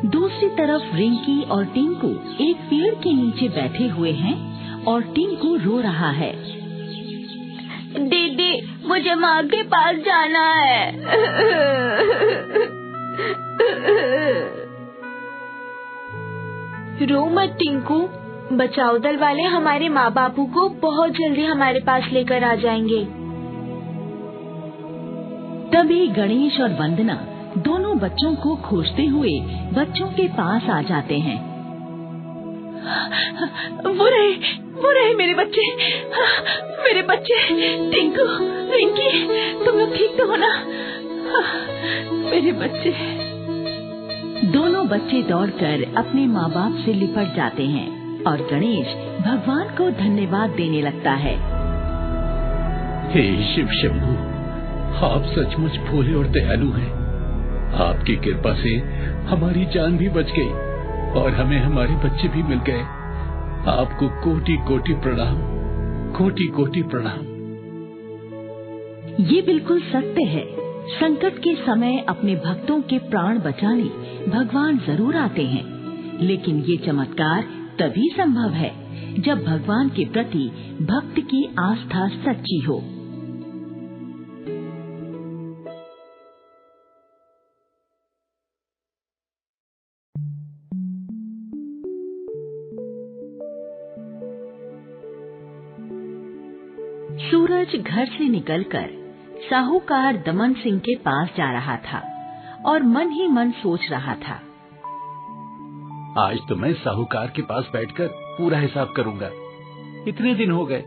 दूसरी तरफ रिंकी और टिंकू एक पेड़ के नीचे बैठे हुए हैं और टिंकू रो रहा है। दीदी, मुझे माँ के पास जाना है। रो मत टिंकू, बचाओ दल वाले हमारे माँ बापू को बहुत जल्दी हमारे पास लेकर आ जाएंगे। तभी गणेश और वंदना दोनों बच्चों को खोजते हुए बच्चों के पास आ जाते हैं। वो रहे मेरे बच्चे, मेरे बच्चे। टिंकू, रिंकी, तुम लोग ठीक तो हो ना? मेरे बच्चे। दोनों बच्चे दौड़कर अपने माँ बाप से लिपट जाते हैं और गणेश भगवान को धन्यवाद देने लगता है। हे शिव शंभू, आप सचमुच भोले और दयालु हैं। आपकी कृपा से हमारी जान भी बच गई और हमें हमारे बच्चे भी मिल गए। आपको कोटि कोटि प्रणाम, कोटि कोटि प्रणाम। ये बिल्कुल सत्य है। संकट के समय अपने भक्तों के प्राण बचाने भगवान जरूर आते हैं, लेकिन ये चमत्कार तभी संभव है जब भगवान के प्रति भक्त की आस्था सच्ची हो। सूरज घर से निकलकर साहूकार दमन सिंह के पास जा रहा था और मन ही मन सोच रहा था, आज तो मैं साहूकार के पास बैठकर पूरा हिसाब करूंगा। इतने दिन हो गए,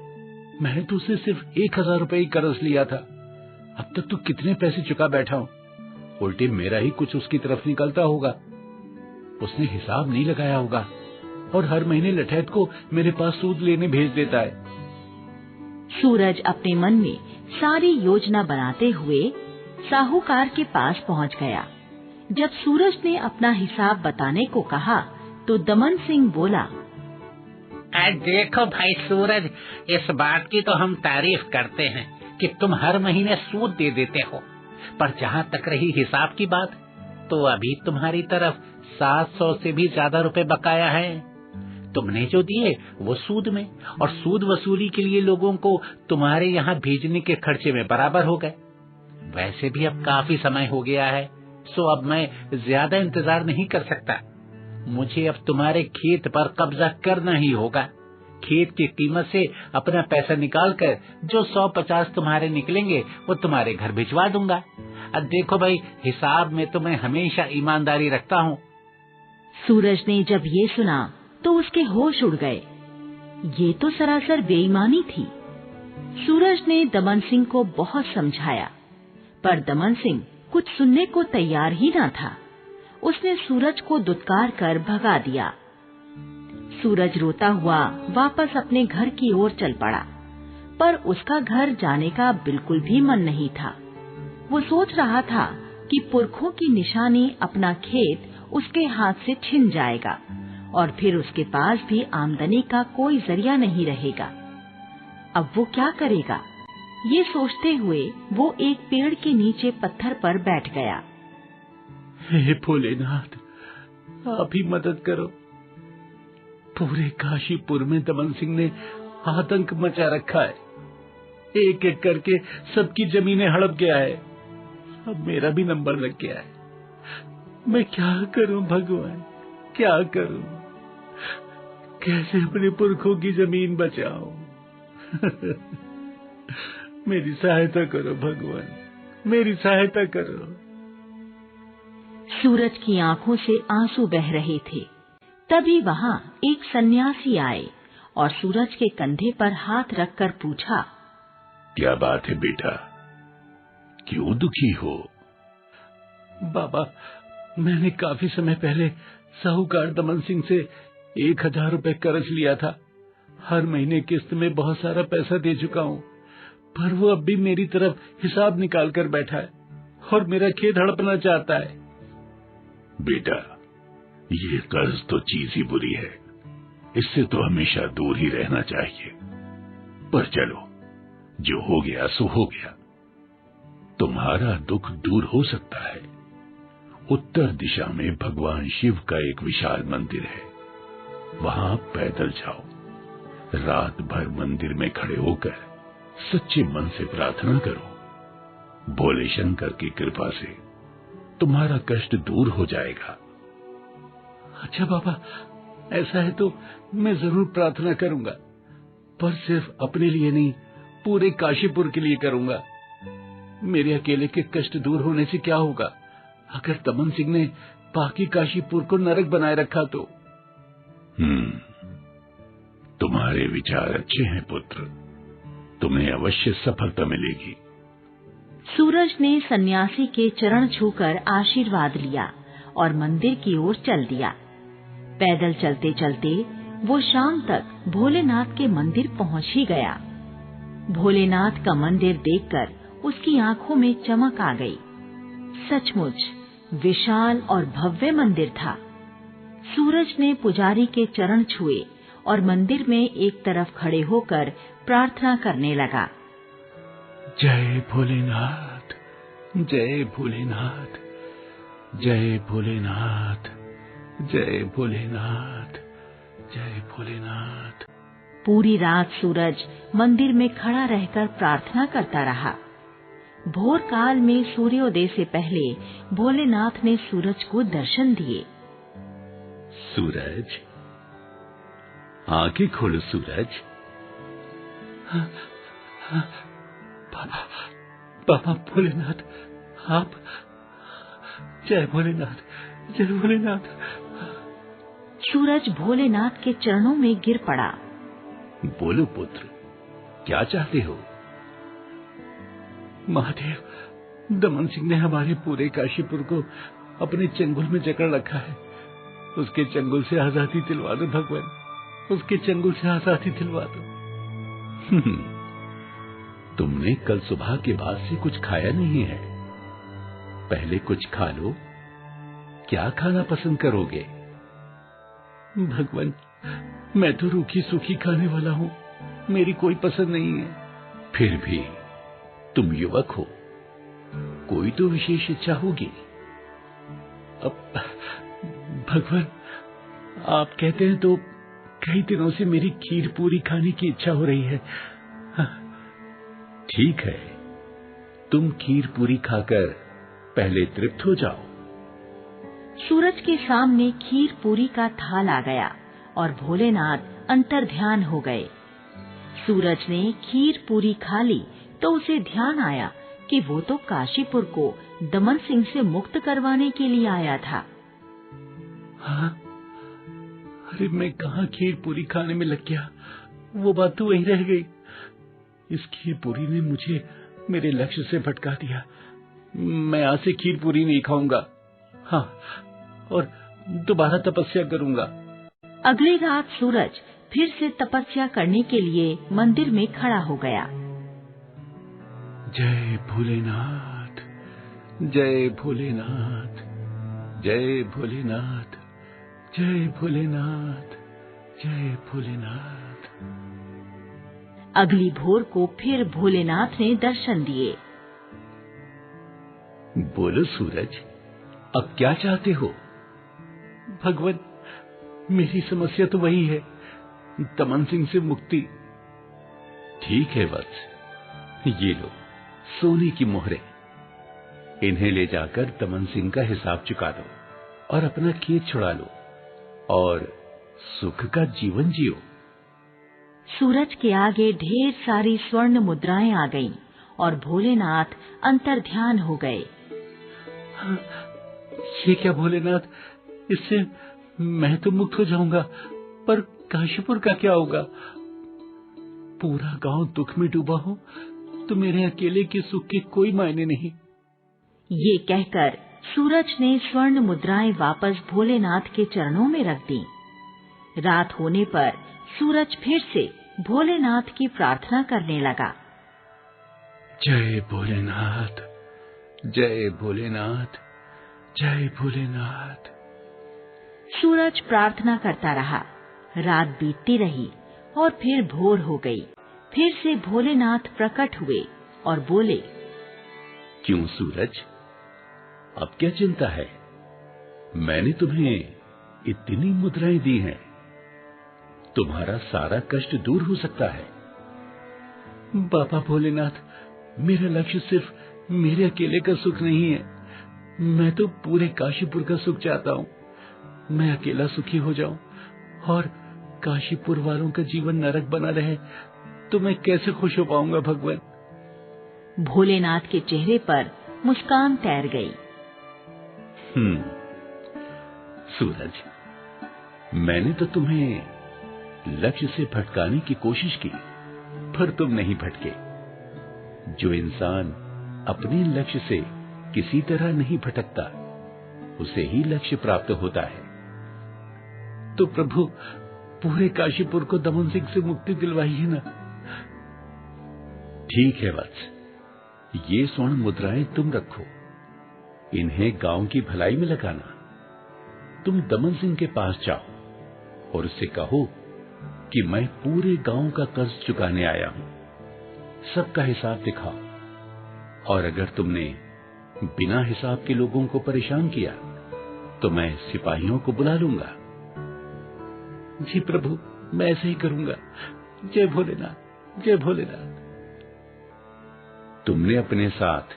मैंने तो उससे सिर्फ 1000 रुपए ही कर्ज लिया था। अब तक तो कितने पैसे चुका बैठा हूँ। उल्टे मेरा ही कुछ उसकी तरफ निकलता होगा। उसने हिसाब नहीं लगाया होगा और हर महीने लठैत को मेरे पास सूद लेने भेज देता है। सूरज अपने मन में सारी योजना बनाते हुए साहूकार के पास पहुंच गया। जब सूरज ने अपना हिसाब बताने को कहा तो दमन सिंह बोला, देखो भाई सूरज, इस बात की तो हम तारीफ करते हैं कि तुम हर महीने सूद दे देते हो, पर जहाँ तक रही हिसाब की बात, तो अभी तुम्हारी तरफ 700 से भी ज्यादा रुपए बकाया है। तुमने जो दिए वो सूद में, और सूद वसूली के लिए लोगों को तुम्हारे यहाँ भेजने के खर्चे में बराबर हो गए। वैसे भी अब काफी समय हो गया है, सो अब मैं ज्यादा इंतजार नहीं कर सकता। मुझे अब तुम्हारे खेत पर कब्जा करना ही होगा। खेत की कीमत से अपना पैसा निकालकर जो 150 तुम्हारे निकलेंगे वो तुम्हारे घर भिजवा दूंगा। अब देखो भाई, हिसाब में तो मैं हमेशा ईमानदारी रखता हूँ। सूरज ने जब ये सुना तो उसके होश उड़ गए। ये तो सरासर बेईमानी थी। सूरज ने दमन सिंह को बहुत समझाया, पर दमन सिंह कुछ सुनने को तैयार ही न था। उसने सूरज को दुत्कार कर भगा दिया। सूरज रोता हुआ वापस अपने घर की ओर चल पड़ा, पर उसका घर जाने का बिल्कुल भी मन नहीं था। वो सोच रहा था कि पुरखों की निशानी अपना खेत उसके हाथ से छिन जाएगा और फिर उसके पास भी आमदनी का कोई जरिया नहीं रहेगा। अब वो क्या करेगा? ये सोचते हुए वो एक पेड़ के नीचे पत्थर पर बैठ गया। हे भोलेनाथ, आप ही मदद करो। पूरे काशीपुर में दमन सिंह ने आतंक मचा रखा है। एक एक करके सबकी जमीनें हड़प गया है। अब मेरा भी नंबर लग गया है। मैं क्या करूं भगवान, क्या करूं? कैसे अपने पुरखों की जमीन बचाऊं? मेरी सहायता करो भगवान, मेरी सहायता करो। सूरज की आंखों से आंसू बह रहे थे। तभी वहां एक सन्यासी आए और सूरज के कंधे पर हाथ रखकर पूछा, क्या बात है बेटा, क्यों दुखी हो? बाबा, मैंने काफी समय पहले साहूकार दमन सिंह से 1000 रुपए कर्ज लिया था। हर महीने किस्त में बहुत सारा पैसा दे चुका हूँ, पर वो अब भी मेरी तरफ हिसाब निकाल कर बैठा है और मेरा खेत हड़पना चाहता है। बेटा, ये कर्ज तो चीज ही बुरी है, इससे तो हमेशा दूर ही रहना चाहिए। पर चलो, जो हो गया सो हो गया। तुम्हारा दुख दूर हो सकता है। उत्तर दिशा में भगवान शिव का एक विशाल मंदिर है, वहां पैदल जाओ। रात भर मंदिर में खड़े होकर सच्चे मन से प्रार्थना करो। भोले शंकर की कृपा से तुम्हारा कष्ट दूर हो जाएगा। अच्छा बाबा, ऐसा है तो मैं जरूर प्रार्थना करूंगा, पर सिर्फ अपने लिए नहीं, पूरे काशीपुर के लिए करूंगा। मेरे अकेले के कष्ट दूर होने से क्या होगा अगर दमन सिंह ने बाकी काशीपुर को नरक बनाए रखा तो? तुम्हारे विचार अच्छे हैं पुत्र, तुम्हें अवश्य सफलता मिलेगी। सूरज ने सन्यासी के चरण छूकर आशीर्वाद लिया और मंदिर की ओर चल दिया। पैदल चलते चलते वो शाम तक भोलेनाथ के मंदिर पहुंच ही गया। भोलेनाथ का मंदिर देखकर उसकी आंखों में चमक आ गई। सचमुच विशाल और भव्य मंदिर था। सूरज ने पुजारी के चरण छुए और मंदिर में एक तरफ खड़े होकर प्रार्थना करने लगा। जय भोलेनाथ, जय भोलेनाथ, जय भोलेनाथ, जय भोलेनाथ, जय भोलेनाथ। पूरी रात सूरज मंदिर में खड़ा रहकर प्रार्थना करता रहा। भोर काल में सूर्योदय से पहले भोलेनाथ ने सूरज को दर्शन दिए। सूरज, आंखें खोलो सूरज। बाबा भोलेनाथ, आप। जय भोलेनाथ, जय भोलेनाथ। सूरज भोलेनाथ के चरणों में गिर पड़ा। बोलो पुत्र, क्या चाहते हो? महादेव, दमन सिंह ने हमारे पूरे काशीपुर को अपने चंगुल में जकड़ रखा है। उसके चंगुल से आजादी दिलवा दो भगवान, उसके चंगुल से आजादी दिलवा दो। तुमने कल सुबह के बाद से कुछ खाया नहीं है, पहले कुछ खा लो। क्या खाना पसंद करोगे? भगवान, मैं तो रूखी सूखी खाने वाला हूँ, मेरी कोई पसंद नहीं है। फिर भी तुम युवक हो, कोई तो विशेष इच्छा होगी। अब भगवान, आप कहते हैं तो कई दिनों से मेरी खीर पूरी खाने की इच्छा हो रही है। ठीक है, तुम खीर पूरी खाकर पहले तृप्त हो जाओ। सूरज के सामने खीर पूरी का थाल आ गया और भोलेनाथ अंतर्ध्यान हो गए। सूरज ने खीर पूरी खा ली तो उसे ध्यान आया कि वो तो काशीपुर को दमन सिंह से मुक्त करवाने के लिए आया था। हाँ, अरे मैं कहाँ खीर पूरी खाने में लग गया, वो बात तो वहीं रह गई। इस खीर पूरी ने मुझे मेरे लक्ष्य से भटका दिया। मैं आज से खीर पूरी नहीं खाऊंगा, हाँ, और दोबारा तपस्या करूंगा। अगली रात सूरज फिर से तपस्या करने के लिए मंदिर में खड़ा हो गया। जय भोलेनाथ, जय भोलेनाथ, जय भोलेनाथ, जय भोलेनाथ, जय भोलेनाथ। अगली भोर को फिर भोलेनाथ ने दर्शन दिए। बोलो सूरज, अब क्या चाहते हो? भगवान, मेरी समस्या तो वही है, दमन सिंह से मुक्ति। ठीक है वत्स, ये लो सोने की मोहरें। इन्हें ले जाकर दमन सिंह का हिसाब चुका दो और अपना खेत छुड़ा लो और सुख का जीवन जियो। सूरज के आगे ढेर सारी स्वर्ण मुद्राएं आ गईं और भोलेनाथ अंतर्ध्यान हो गए। ये क्या भोलेनाथ, इससे मैं तो मुक्त हो जाऊंगा, पर काशीपुर का क्या होगा? पूरा गांव दुख में डूबा हो तो मेरे अकेले के सुख के कोई मायने नहीं। ये कहकर सूरज ने स्वर्ण मुद्राएं वापस भोलेनाथ के चरणों में रख दी। रात होने पर सूरज फिर से भोलेनाथ की प्रार्थना करने लगा। जय भोलेनाथ, जय भोलेनाथ, जय भोलेनाथ। सूरज प्रार्थना करता रहा। रात बीतती रही और फिर भोर हो गई। फिर से भोलेनाथ प्रकट हुए और बोले, क्यों सूरज, अब क्या चिंता है? मैंने तुम्हें इतनी मुद्राएं दी हैं, तुम्हारा सारा कष्ट दूर हो सकता है। बाबा भोलेनाथ, मेरा लक्ष्य सिर्फ मेरे अकेले का सुख नहीं है, मैं तो पूरे काशीपुर का सुख चाहता हूँ। मैं अकेला सुखी हो जाऊं और काशीपुर वालों का जीवन नरक बना रहे तो मैं कैसे खुश हो पाऊंगा भगवान? भोलेनाथ के चेहरे पर मुस्कान तैर गई। सूरज, मैंने तो तुम्हें लक्ष्य से भटकाने की कोशिश की, पर तुम नहीं भटके। जो इंसान अपने लक्ष्य से किसी तरह नहीं भटकता, उसे ही लक्ष्य प्राप्त होता है। तो प्रभु, पूरे काशीपुर को दमन सिंह से मुक्ति दिलवाइए ना। ठीक है वत्स, ये स्वर्ण मुद्राएं तुम रखो, इन्हें गांव की भलाई में लगाना। तुम दमन सिंह के पास जाओ और उससे कहो कि मैं पूरे गांव का कर्ज चुकाने आया हूं। सबका हिसाब दिखाओ, और अगर तुमने बिना हिसाब के लोगों को परेशान किया तो मैं सिपाहियों को बुला लूंगा। जी प्रभु, मैं ऐसे ही करूंगा। जय भोलेनाथ, जय भोलेनाथ। तुमने अपने साथ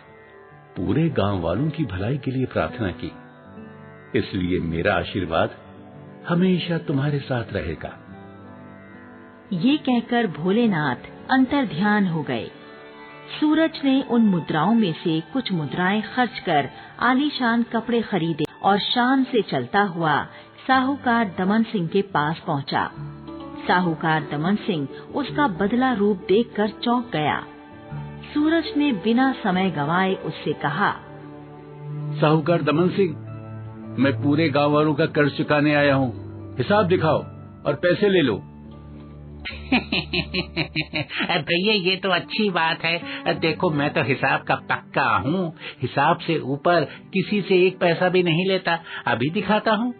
पूरे गांव वालों की भलाई के लिए प्रार्थना की, इसलिए मेरा आशीर्वाद हमेशा तुम्हारे साथ रहेगा। ये कहकर भोलेनाथ अंतर्ध्यान हो गए। सूरज ने उन मुद्राओं में से कुछ मुद्राएं खर्च कर आलीशान कपड़े खरीदे और शान से चलता हुआ साहूकार दमन सिंह के पास पहुंचा। साहूकार दमन सिंह उसका बदला रूप देखकर चौंक गया। सूरज ने बिना समय गंवाए उससे कहा, साहूकार दमन सिंह, मैं पूरे गांव वालों का कर्ज चुकाने आया हूँ। हिसाब दिखाओ और पैसे ले लो। भैया, ये तो अच्छी बात है। देखो, मैं तो हिसाब का पक्का हूँ, हिसाब से ऊपर किसी से एक पैसा भी नहीं लेता। अभी दिखाता हूँ।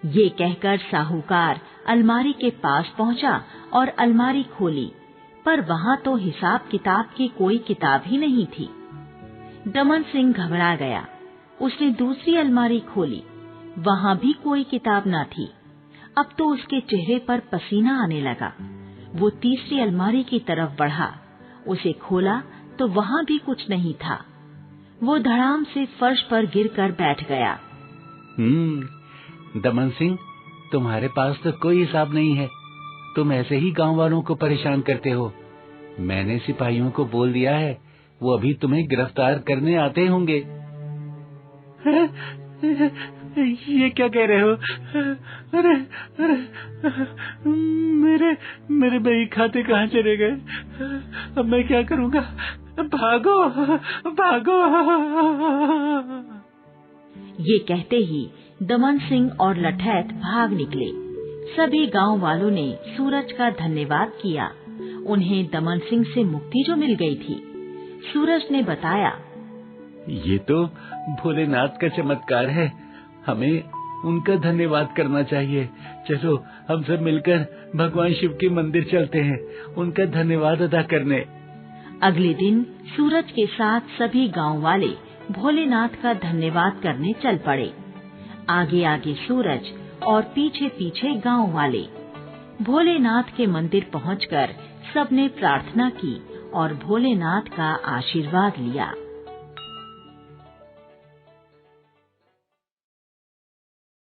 ये कहकर साहूकार अलमारी के पास पहुंचा और अलमारी खोली, पर वहाँ तो हिसाब किताब की कोई किताब ही नहीं थी। दमन सिंह घबरा गया। उसने दूसरी अलमारी खोली, वहाँ भी कोई किताब न थी। अब तो उसके चेहरे पर पसीना आने लगा। वो तीसरी अलमारी की तरफ बढ़ा, उसे खोला तो वहाँ भी कुछ नहीं था। वो धड़ाम से फर्श पर गिरकर बैठ गया। दमन सिंह, तुम्हारे पास तो कोई हिसाब नहीं है। तुम ऐसे ही गांव वालों को परेशान करते हो। मैंने सिपाहियों को बोल दिया है, वो अभी तुम्हें गिरफ्तार करने आते होंगे। ये क्या कह रहे हो? अरे अरे, मेरे बही खाते कहाँ चले गए? अब मैं क्या करूँगा? भागो भागो। ये कहते ही दमन सिंह और लठैत भाग निकले। सभी गांव वालों ने सूरज का धन्यवाद किया। उन्हें दमन सिंह से मुक्ति जो मिल गई थी। सूरज ने बताया, ये तो भोलेनाथ का चमत्कार है, हमें उनका धन्यवाद करना चाहिए। चलो हम सब मिलकर भगवान शिव के मंदिर चलते हैं, उनका धन्यवाद अदा करने। अगले दिन सूरज के साथ सभी गांव वाले भोलेनाथ का धन्यवाद करने चल पड़े। आगे आगे सूरज और पीछे पीछे गांव वाले। भोलेनाथ के मंदिर पहुंचकर सबने प्रार्थना की और भोलेनाथ का आशीर्वाद लिया।